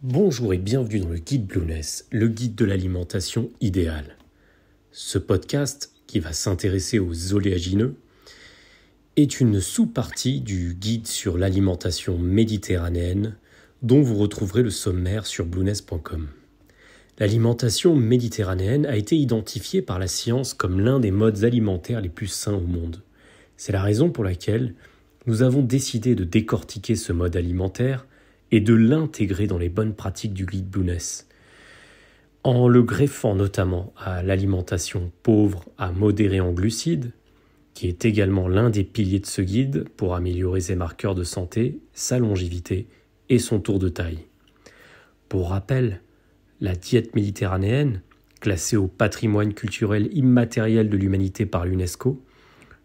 Bonjour et bienvenue dans le guide Blueness, le guide de l'alimentation idéale. Ce podcast, qui va s'intéresser aux oléagineux, est une sous-partie du guide sur l'alimentation méditerranéenne dont vous retrouverez le sommaire sur blueness.com. L'alimentation méditerranéenne a été identifiée par la science comme l'un des modes alimentaires les plus sains au monde. C'est la raison pour laquelle nous avons décidé de décortiquer ce mode alimentaire et de l'intégrer dans les bonnes pratiques du guide Blueness, en le greffant notamment à l'alimentation pauvre à modérée en glucides, qui est également l'un des piliers de ce guide pour améliorer ses marqueurs de santé, sa longévité et son tour de taille. Pour rappel, la diète méditerranéenne, classée au patrimoine culturel immatériel de l'humanité par l'UNESCO,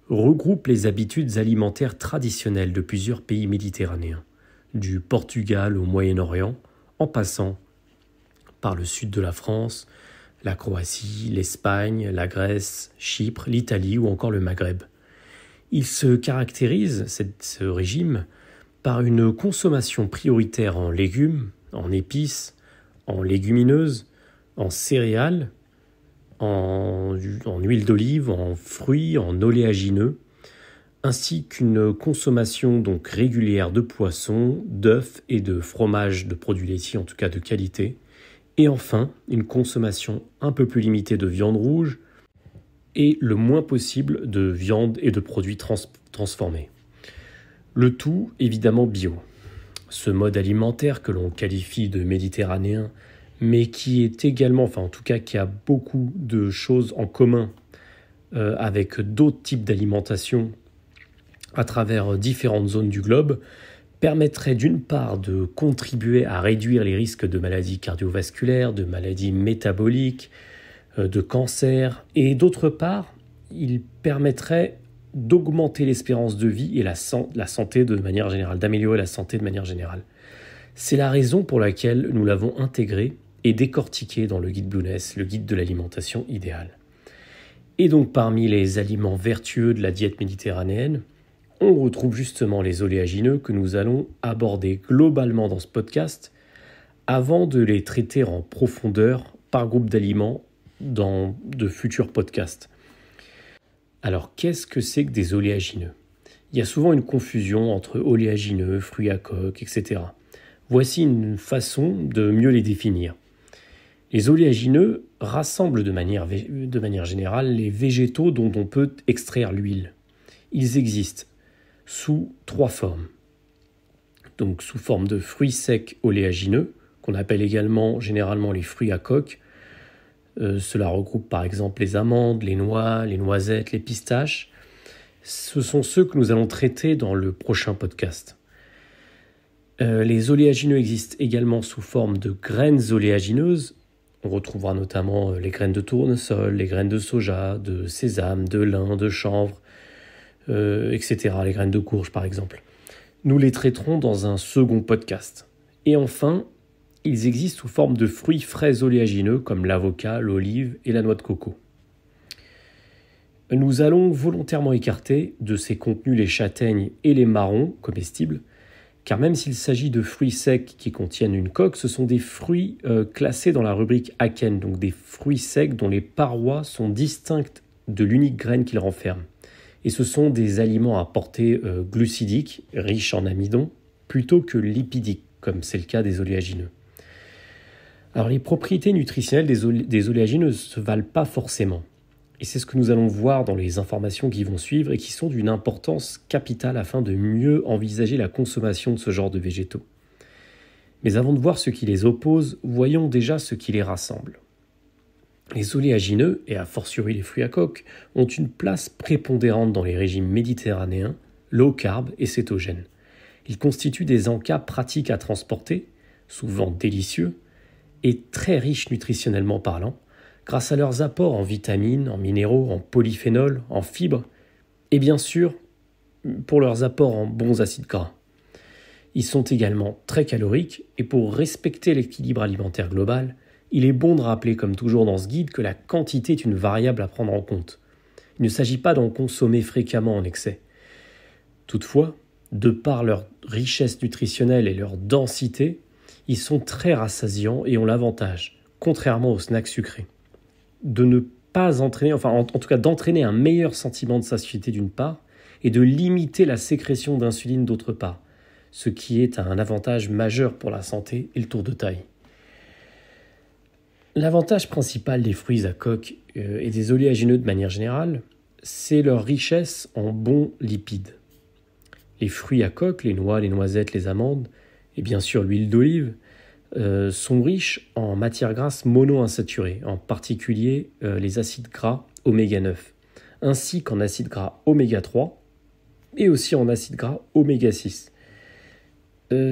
regroupe les habitudes alimentaires traditionnelles de plusieurs pays méditerranéens, du Portugal au Moyen-Orient, en passant par le sud de la France, la Croatie, l'Espagne, la Grèce, Chypre, l'Italie ou encore le Maghreb. Il se caractérise, ce régime, par une consommation prioritaire en légumes, en épices, en légumineuses, en céréales, en huile d'olive, en fruits, en oléagineux, ainsi qu'une consommation donc régulière de poissons, d'œufs et de fromage de produits laitiers, en tout cas de qualité, et enfin une consommation un peu plus limitée de viande rouge et le moins possible de viande et de produits transformés. Le tout évidemment bio. Ce mode alimentaire que l'on qualifie de méditerranéen, mais qui est également, en tout cas qui a beaucoup de choses en commun avec d'autres types d'alimentation à travers différentes zones du globe, permettrait d'une part de contribuer à réduire les risques de maladies cardiovasculaires, de maladies métaboliques, de cancer, et d'autre part, il permettrait d'augmenter l'espérance de vie et la santé de manière générale, d'améliorer la santé de manière générale. C'est la raison pour laquelle nous l'avons intégré et décortiqué dans le guide Blueness, le guide de l'alimentation idéale. Et donc parmi les aliments vertueux de la diète méditerranéenne, on retrouve justement les oléagineux que nous allons aborder globalement dans ce podcast avant de les traiter en profondeur par groupe d'aliments dans de futurs podcasts. Alors qu'est-ce que c'est que des oléagineux ? Il y a souvent une confusion entre oléagineux, fruits à coque, etc. Voici une façon de mieux les définir. Les oléagineux rassemblent de manière générale les végétaux dont on peut extraire l'huile. Ils existent sous 3 formes. Donc sous forme de fruits secs oléagineux, qu'on appelle également généralement les fruits à coque. Cela regroupe par exemple les amandes, les noix, les noisettes, les pistaches. Ce sont ceux que nous allons traiter dans le prochain podcast. Les oléagineux existent également sous forme de graines oléagineuses. On retrouvera notamment les graines de tournesol, les graines de soja, de sésame, de lin, de chanvre, etc., les graines de courge par exemple. Nous les traiterons dans un second podcast. Et enfin, ils existent sous forme de fruits frais oléagineux comme l'avocat, l'olive et la noix de coco. Nous allons volontairement écarter de ces contenus les châtaignes et les marrons comestibles, car même s'il s'agit de fruits secs qui contiennent une coque, ce sont des fruits classés dans la rubrique akène, donc des fruits secs dont les parois sont distinctes de l'unique graine qu'ils renferment. Et ce sont des aliments à portée glucidique, riches en amidon, plutôt que lipidique, comme c'est le cas des oléagineux. Alors les propriétés nutritionnelles des oléagineux ne se valent pas forcément. Et c'est ce que nous allons voir dans les informations qui vont suivre et qui sont d'une importance capitale afin de mieux envisager la consommation de ce genre de végétaux. Mais avant de voir ce qui les oppose, voyons déjà ce qui les rassemble. Les oléagineux, et a fortiori les fruits à coque, ont une place prépondérante dans les régimes méditerranéens, low carb et cétogènes. Ils constituent des encas pratiques à transporter, souvent délicieux, et très riches nutritionnellement parlant, grâce à leurs apports en vitamines, en minéraux, en polyphénols, en fibres, et bien sûr, pour leurs apports en bons acides gras. Ils sont également très caloriques, et pour respecter l'équilibre alimentaire global, il est bon de rappeler, comme toujours dans ce guide, que la quantité est une variable à prendre en compte. Il ne s'agit pas d'en consommer fréquemment en excès. Toutefois, de par leur richesse nutritionnelle et leur densité, Ils sont très rassasiants et ont l'avantage, contrairement aux snacks sucrés, de ne pas entraîner, en tout cas d'entraîner un meilleur sentiment de satiété d'une part, et de limiter la sécrétion d'insuline d'autre part, ce qui est un avantage majeur pour la santé et le tour de taille. L'avantage principal des fruits à coque et des oléagineux de manière générale, c'est leur richesse en bons lipides. Les fruits à coque, les noix, les noisettes, les amandes, et bien sûr l'huile d'olive, sont riches en matières grasses monoinsaturées, en particulier les acides gras oméga 9, ainsi qu'en acides gras oméga 3 et aussi en acides gras oméga 6.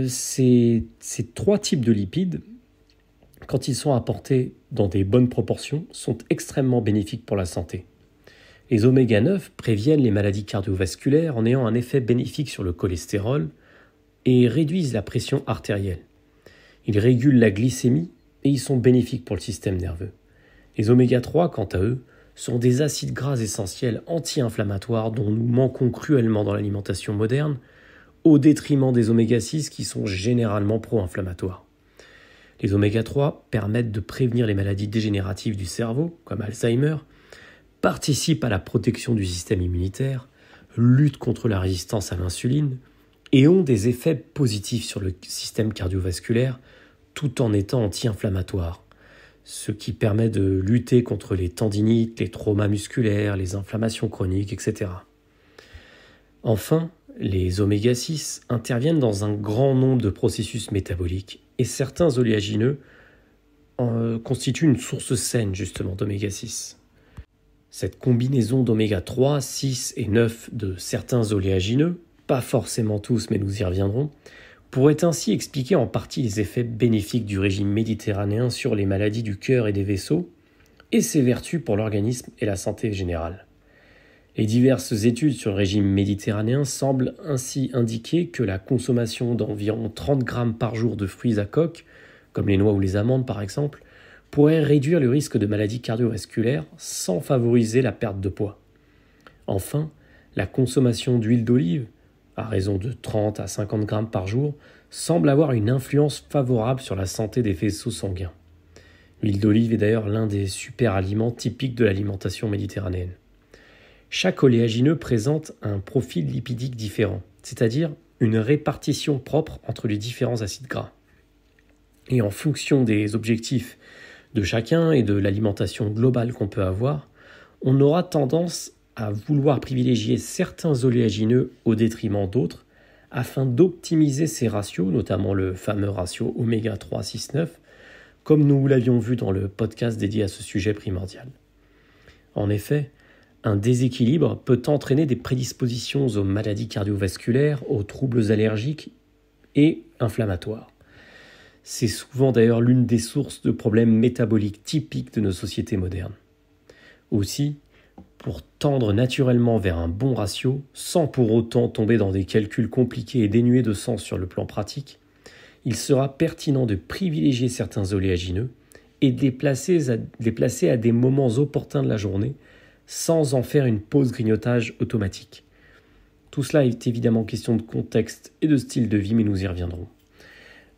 Ces trois types de lipides, quand ils sont apportés dans des bonnes proportions, sont extrêmement bénéfiques pour la santé. Les oméga 9 préviennent les maladies cardiovasculaires en ayant un effet bénéfique sur le cholestérol et réduisent la pression artérielle. Ils régulent la glycémie et ils sont bénéfiques pour le système nerveux. Les oméga 3, quant à eux, sont des acides gras essentiels anti-inflammatoires dont nous manquons cruellement dans l'alimentation moderne, au détriment des oméga 6 qui sont généralement pro-inflammatoires. Les oméga 3 permettent de prévenir les maladies dégénératives du cerveau, comme Alzheimer, participent à la protection du système immunitaire, luttent contre la résistance à l'insuline et ont des effets positifs sur le système cardiovasculaire tout en étant anti-inflammatoires, ce qui permet de lutter contre les tendinites, les traumas musculaires, les inflammations chroniques, etc. Enfin, les oméga 6 interviennent dans un grand nombre de processus métaboliques et certains oléagineux constituent une source saine justement d'oméga 6. Cette combinaison d'oméga 3, 6 et 9 de certains oléagineux, pas forcément tous mais nous y reviendrons, pourrait ainsi expliquer en partie les effets bénéfiques du régime méditerranéen sur les maladies du cœur et des vaisseaux et ses vertus pour l'organisme et la santé générale. Les diverses études sur le régime méditerranéen semblent ainsi indiquer que la consommation d'environ 30 grammes par jour de fruits à coque, comme les noix ou les amandes par exemple, pourrait réduire le risque de maladies cardiovasculaires sans favoriser la perte de poids. Enfin, la consommation d'huile d'olive, à raison de 30 à 50 grammes par jour, semble avoir une influence favorable sur la santé des vaisseaux sanguins. L'huile d'olive est d'ailleurs l'un des super-aliments typiques de l'alimentation méditerranéenne. Chaque oléagineux présente un profil lipidique différent, c'est-à-dire une répartition propre entre les différents acides gras. Et en fonction des objectifs de chacun et de l'alimentation globale qu'on peut avoir, on aura tendance à vouloir privilégier certains oléagineux au détriment d'autres afin d'optimiser ces ratios, notamment le fameux ratio oméga 3, 6, 9, comme nous l'avions vu dans le podcast dédié à ce sujet primordial. En effet, un déséquilibre peut entraîner des prédispositions aux maladies cardiovasculaires, aux troubles allergiques et inflammatoires. C'est souvent d'ailleurs l'une des sources de problèmes métaboliques typiques de nos sociétés modernes. Aussi, pour tendre naturellement vers un bon ratio, sans pour autant tomber dans des calculs compliqués et dénués de sens sur le plan pratique, il sera pertinent de privilégier certains oléagineux et de les placer à des moments opportuns de la journée, sans en faire une pause grignotage automatique. Tout cela est évidemment question de contexte et de style de vie, mais nous y reviendrons.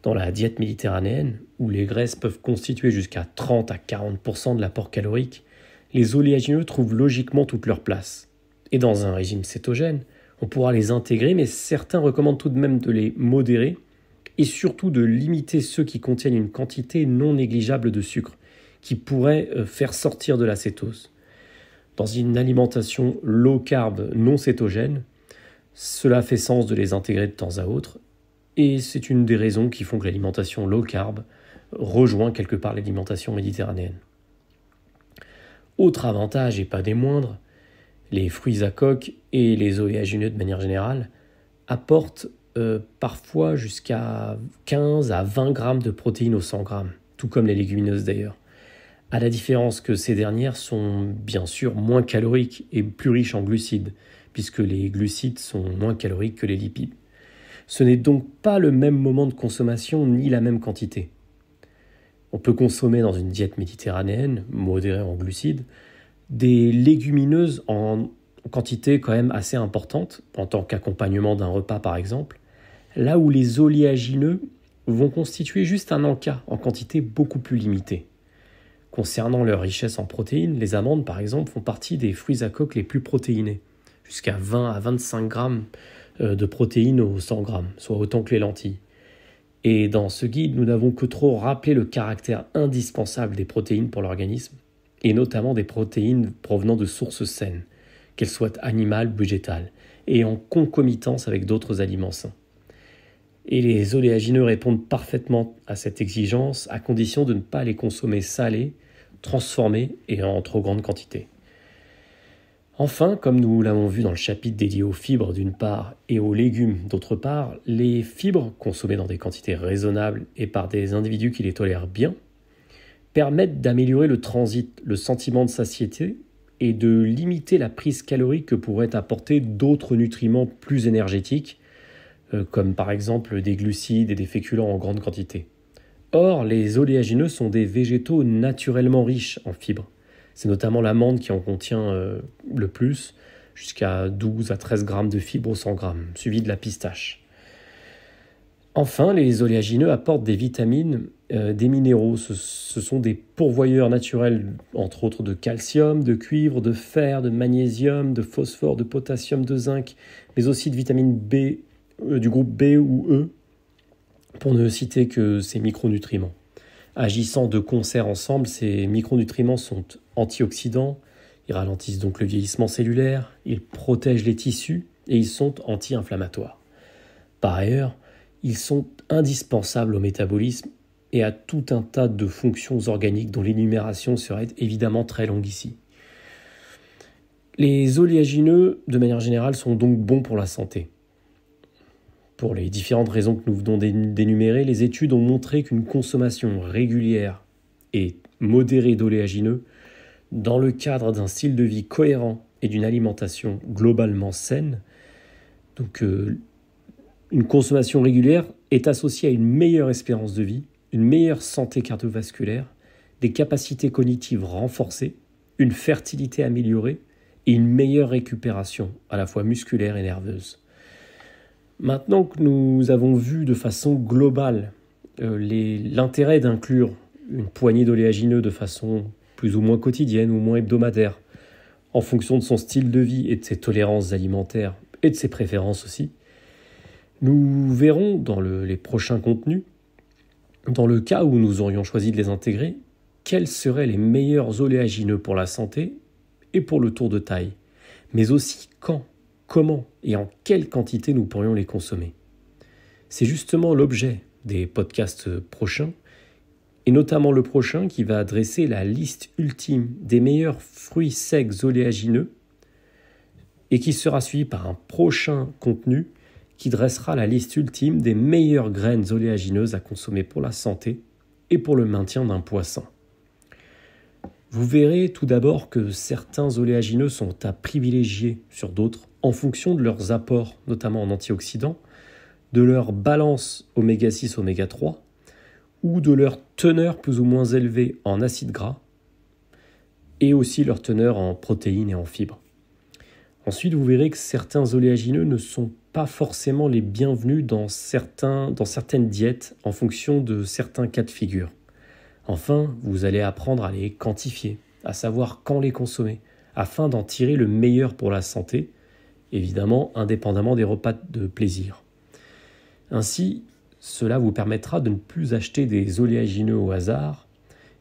Dans la diète méditerranéenne, où les graisses peuvent constituer jusqu'à 30 à 40% de l'apport calorique, les oléagineux trouvent logiquement toute leur place. Et dans un régime cétogène, on pourra les intégrer, mais certains recommandent tout de même de les modérer et surtout de limiter ceux qui contiennent une quantité non négligeable de sucre, qui pourrait faire sortir de la cétose. Dans une alimentation low carb non cétogène, cela fait sens de les intégrer de temps à autre, et c'est une des raisons qui font que l'alimentation low carb rejoint quelque part l'alimentation méditerranéenne. Autre avantage, et pas des moindres, les fruits à coque et les oléagineux de manière générale apportent parfois jusqu'à 15 à 20 grammes de protéines aux 100 grammes, tout comme les légumineuses d'ailleurs, à la différence que ces dernières sont bien sûr moins caloriques et plus riches en glucides, puisque les glucides sont moins caloriques que les lipides. Ce n'est donc pas le même moment de consommation ni la même quantité. On peut consommer dans une diète méditerranéenne, modérée en glucides, des légumineuses en quantité quand même assez importante, en tant qu'accompagnement d'un repas par exemple, là où les oléagineux vont constituer juste un encas en quantité beaucoup plus limitée. Concernant leur richesse en protéines, les amandes par exemple font partie des fruits à coque les plus protéinés, jusqu'à 20 à 25 grammes de protéines au 100 grammes, soit autant que les lentilles. Et dans ce guide, nous n'avons que trop rappelé le caractère indispensable des protéines pour l'organisme, et notamment des protéines provenant de sources saines, qu'elles soient animales ou végétales, et en concomitance avec d'autres aliments sains. Et les oléagineux répondent parfaitement à cette exigence, à condition de ne pas les consommer salés, transformés et en trop grande quantité. Enfin, comme nous l'avons vu dans le chapitre dédié aux fibres d'une part et aux légumes d'autre part, les fibres, consommées dans des quantités raisonnables et par des individus qui les tolèrent bien, permettent d'améliorer le transit, le sentiment de satiété et de limiter la prise calorique que pourraient apporter d'autres nutriments plus énergétiques, comme par exemple des glucides et des féculents en grande quantité. Or, les oléagineux sont des végétaux naturellement riches en fibres. C'est notamment l'amande qui en contient le plus, jusqu'à 12 à 13 grammes de fibres au 100 grammes, suivi de la pistache. Enfin, les oléagineux apportent des vitamines, des minéraux. Ce sont des pourvoyeurs naturels, entre autres de calcium, de cuivre, de fer, de magnésium, de phosphore, de potassium, de zinc, mais aussi de vitamine B, du groupe B ou E, pour ne citer que ces micronutriments. Agissant de concert ensemble, ces micronutriments sont antioxydants, ils ralentissent donc le vieillissement cellulaire, ils protègent les tissus et ils sont anti-inflammatoires. Par ailleurs, ils sont indispensables au métabolisme et à tout un tas de fonctions organiques dont l'énumération serait évidemment très longue ici. Les oléagineux, de manière générale, sont donc bons pour la santé. Pour les différentes raisons que nous venons d'énumérer, les études ont montré qu'une consommation régulière et modérée d'oléagineux, dans le cadre d'un style de vie cohérent et d'une alimentation globalement saine, donc une consommation régulière est associée à une meilleure espérance de vie, une meilleure santé cardiovasculaire, des capacités cognitives renforcées, une fertilité améliorée et une meilleure récupération, à la fois musculaire et nerveuse. Maintenant que nous avons vu de façon globale l'intérêt d'inclure une poignée d'oléagineux de façon plus ou moins quotidienne ou moins hebdomadaire, en fonction de son style de vie et de ses tolérances alimentaires et de ses préférences aussi, nous verrons dans les prochains contenus, dans le cas où nous aurions choisi de les intégrer, quels seraient les meilleurs oléagineux pour la santé et pour le tour de taille, mais aussi quand, comment et en quelle quantité nous pourrions les consommer. C'est justement l'objet des podcasts prochains, et notamment le prochain qui va dresser la liste ultime des meilleurs fruits secs oléagineux et qui sera suivi par un prochain contenu qui dressera la liste ultime des meilleures graines oléagineuses à consommer pour la santé et pour le maintien d'un poids sain. Vous verrez tout d'abord que certains oléagineux sont à privilégier sur d'autres en fonction de leurs apports, notamment en antioxydants, de leur balance oméga 6, oméga 3, ou de leur teneur plus ou moins élevée en acides gras, et aussi leur teneur en protéines et en fibres. Ensuite, vous verrez que certains oléagineux ne sont pas forcément les bienvenus dans certaines diètes en fonction de certains cas de figure. Enfin, vous allez apprendre à les quantifier, à savoir quand les consommer, afin d'en tirer le meilleur pour la santé, évidemment indépendamment des repas de plaisir. Ainsi, cela vous permettra de ne plus acheter des oléagineux au hasard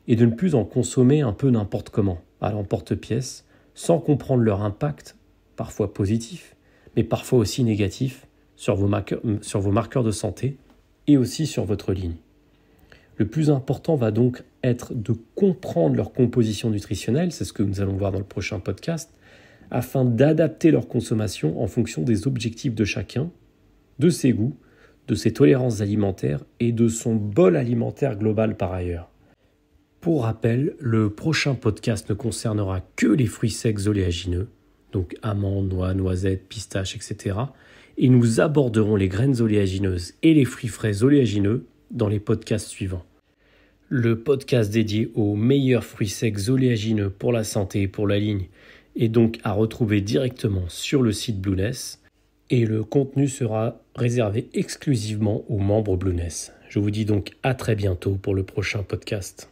et de ne plus en consommer un peu n'importe comment, à l'emporte-pièce, sans comprendre leur impact, parfois positif, mais parfois aussi négatif, sur vos marqueurs de santé et aussi sur votre ligne. Le plus important va donc être de comprendre leur composition nutritionnelle, c'est ce que nous allons voir dans le prochain podcast, afin d'adapter leur consommation en fonction des objectifs de chacun, de ses goûts, de ses tolérances alimentaires et de son bol alimentaire global par ailleurs. Pour rappel, le prochain podcast ne concernera que les fruits secs oléagineux, donc amandes, noix, noisettes, pistaches, etc. Et nous aborderons les graines oléagineuses et les fruits frais oléagineux dans les podcasts suivants. Le podcast dédié aux meilleurs fruits secs oléagineux pour la santé et pour la ligne est donc à retrouver directement sur le site Blueness et le contenu sera réservé exclusivement aux membres Blueness. Je vous dis donc à très bientôt pour le prochain podcast.